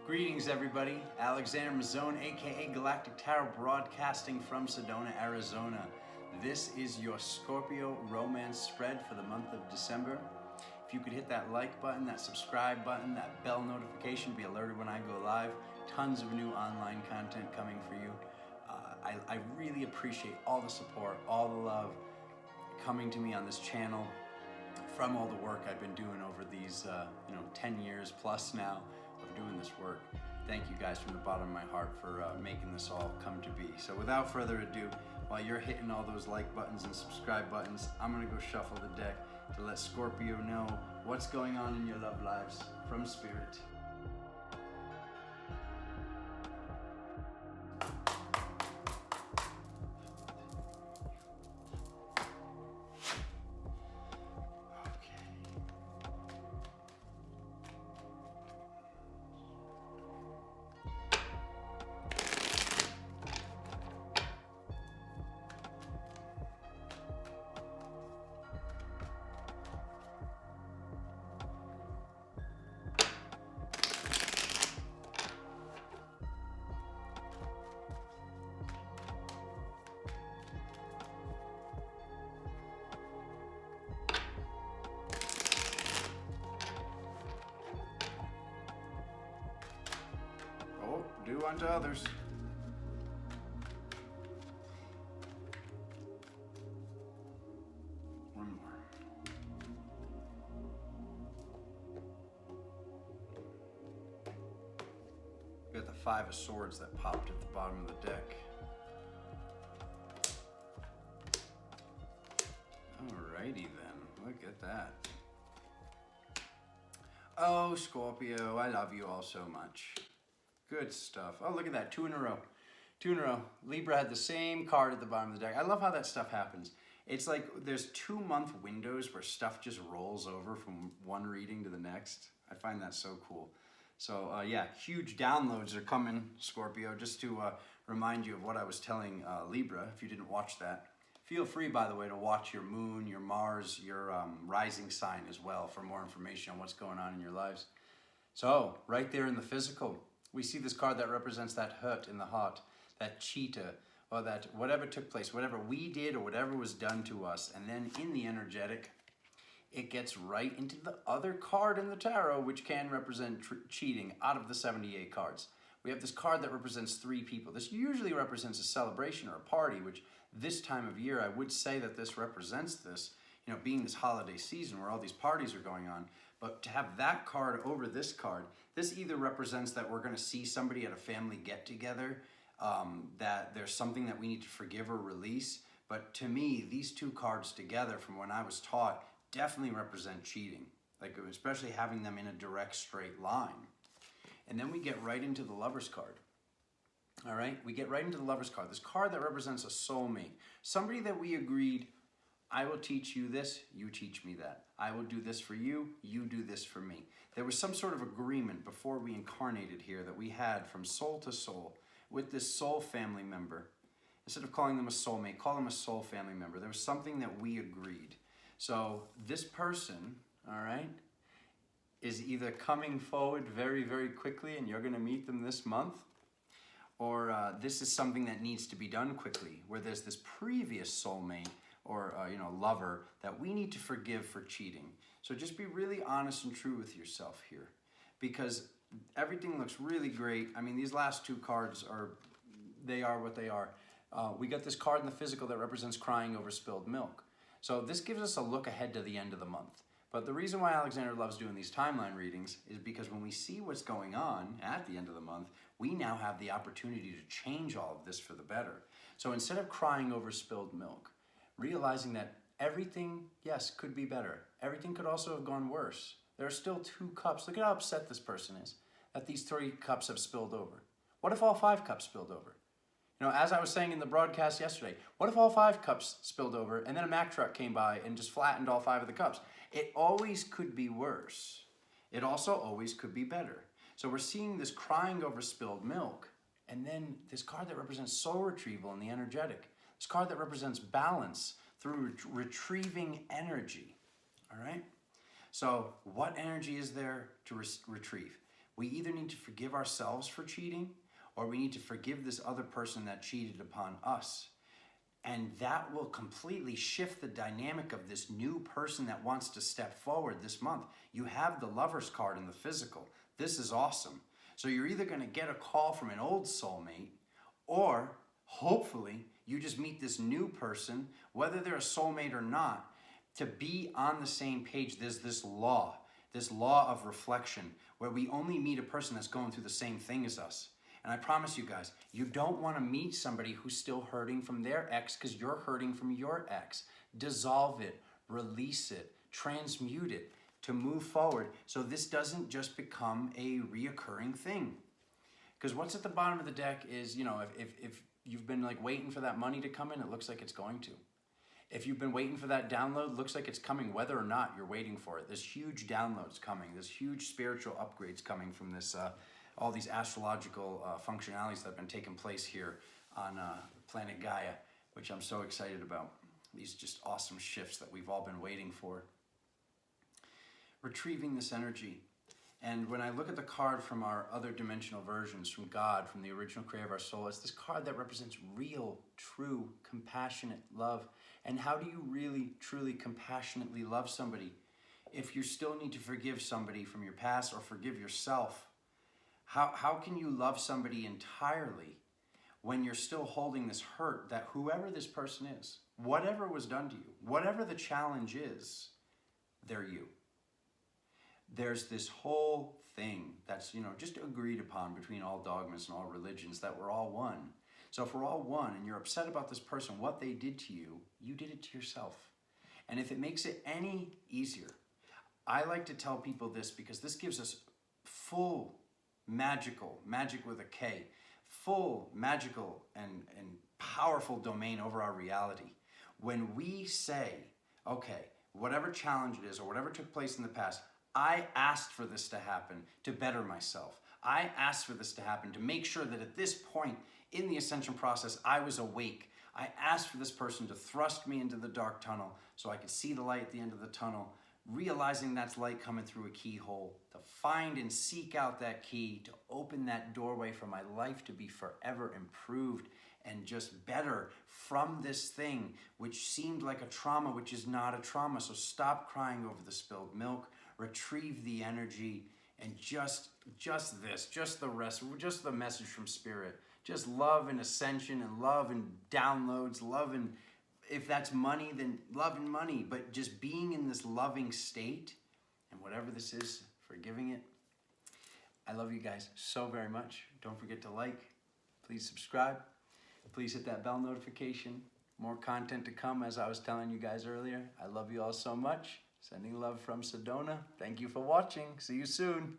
Greetings everybody, Alexander Mazzone aka Galactic Tarot broadcasting from Sedona, Arizona. This is your Scorpio romance spread for the month of December. If you could hit that like button, that subscribe button, that bell notification, be alerted when I go live. Tons of new online content coming for you. I really appreciate all the support, all the love coming to me on this channel from all the work I've been doing over these 10 years plus now of doing this work. Thank you guys from the bottom of my heart for making this all come to be. So without further ado, while you're hitting all those like buttons and subscribe buttons, I'm gonna go shuffle the deck to let Scorpio know what's going on in your love lives from Spirit. Do unto others. One more. We got the Five of Swords that popped at the bottom of the deck. Alrighty then, look at that. Oh, Scorpio, I love you all so much. Good stuff. Oh, look at that. Two in a row. Two in a row. Libra had the same card at the bottom of the deck. I love how that stuff happens. It's like there's 2-month windows where stuff just rolls over from one reading to the next. I find that so cool. So yeah, huge downloads are coming, Scorpio. Just to remind you of what I was telling Libra, if you didn't watch that. Feel free, by the way, to watch your moon, your Mars, your rising sign as well for more information on what's going on in your lives. So, right there in the physical, we see this card that represents that hurt in the heart, that cheetah, or that whatever took place, whatever we did or whatever was done to us. And then in the energetic, it gets right into the other card in the tarot, which can represent cheating out of the 78 cards. We have this card that represents 3 people. This usually represents a celebration or a party, which this time of year, I would say that this represents this, being this holiday season where all these parties are going on. But to have that card over this card, this either represents that we're going to see somebody at a family get-together, that there's something that we need to forgive or release. But to me, these 2 cards together from when I was taught definitely represent cheating, like especially having them in a direct straight line. And then we get right into the Lover's card. All right, we get right into the Lover's card. This card that represents a soulmate, somebody that we agreed, I will teach you this, you teach me that. I will do this for you, you do this for me. There was some sort of agreement before we incarnated here that we had from soul to soul with this soul family member. Instead of calling them a soulmate, call them a soul family member. There was something that we agreed. So this person, all right, is either coming forward very, very quickly and you're going to meet them this month, or this is something that needs to be done quickly, where there's this previous soulmate or lover that we need to forgive for cheating. So just be really honest and true with yourself here, because everything looks really great. I mean, these last 2 cards are what they are. We got this card in the physical that represents crying over spilled milk. So this gives us a look ahead to the end of the month. But the reason why Alexander loves doing these timeline readings is because when we see what's going on at the end of the month, we now have the opportunity to change all of this for the better. So instead of crying over spilled milk, realizing that everything, yes, could be better. Everything could also have gone worse. There are still 2 cups. Look at how upset this person is that these 3 cups have spilled over. What if all 5 cups spilled over? As I was saying in the broadcast yesterday, what if all 5 cups spilled over and then a Mack truck came by and just flattened all 5 of the cups? It always could be worse. It also always could be better. So we're seeing this crying over spilled milk, and then this card that represents soul retrieval in the energetic. This card that represents balance through retrieving energy. All right? So what energy is there to retrieve? We either need to forgive ourselves for cheating, or we need to forgive this other person that cheated upon us. And that will completely shift the dynamic of this new person that wants to step forward this month. You have the Lover's card in the physical. This is awesome. So you're either going to get a call from an old soulmate, or hopefully you just meet this new person, whether they're a soulmate or not, to be on the same page. There's this law of reflection, where we only meet a person that's going through the same thing as us. And I promise you guys, you don't want to meet somebody who's still hurting from their ex because you're hurting from your ex. Dissolve it, release it, transmute it to move forward so this doesn't just become a reoccurring thing. Because what's at the bottom of the deck is, you know, if you've been like waiting for that money to come in, it looks like it's going to. If you've been waiting for that download, looks like it's coming whether or not you're waiting for it. There's huge downloads coming. There's huge spiritual upgrades coming from this all these astrological functionalities that have been taking place here on planet Gaia, which I'm so excited about. These just awesome shifts that we've all been waiting for. Retrieving this energy. And when I look at the card from our other dimensional versions, from God, from the original creator of our soul, it's this card that represents real, true, compassionate love. And how do you really, truly, compassionately love somebody? If you still need to forgive somebody from your past or forgive yourself, how can you love somebody entirely when you're still holding this hurt that whoever this person is, whatever was done to you, whatever the challenge is, they're you. There's this whole thing that's, you know, just agreed upon between all dogmas and all religions that we're all one. So if we're all one and you're upset about this person, what they did to you, you did it to yourself. And if it makes it any easier, I like to tell people this because this gives us full magic with a K, full magical and powerful domain over our reality. When we say, okay, whatever challenge it is or whatever took place in the past, I asked for this to happen to better myself. I asked for this to happen to make sure that at this point in the ascension process, I was awake. I asked for this person to thrust me into the dark tunnel so I could see the light at the end of the tunnel, realizing that's light coming through a keyhole, to find and seek out that key, to open that doorway for my life to be forever improved and just better from this thing, which seemed like a trauma, which is not a trauma. So stop crying over the spilled milk, retrieve the energy, and just the rest, just the message from Spirit. Just love and ascension and love and downloads, love and, if that's money, then love and money, but just being in this loving state, and whatever this is, forgiving it. I love you guys so very much. Don't forget to like, please subscribe, please hit that bell notification. More content to come, as I was telling you guys earlier. I love you all so much. Sending love from Sedona. Thank you for watching. See you soon.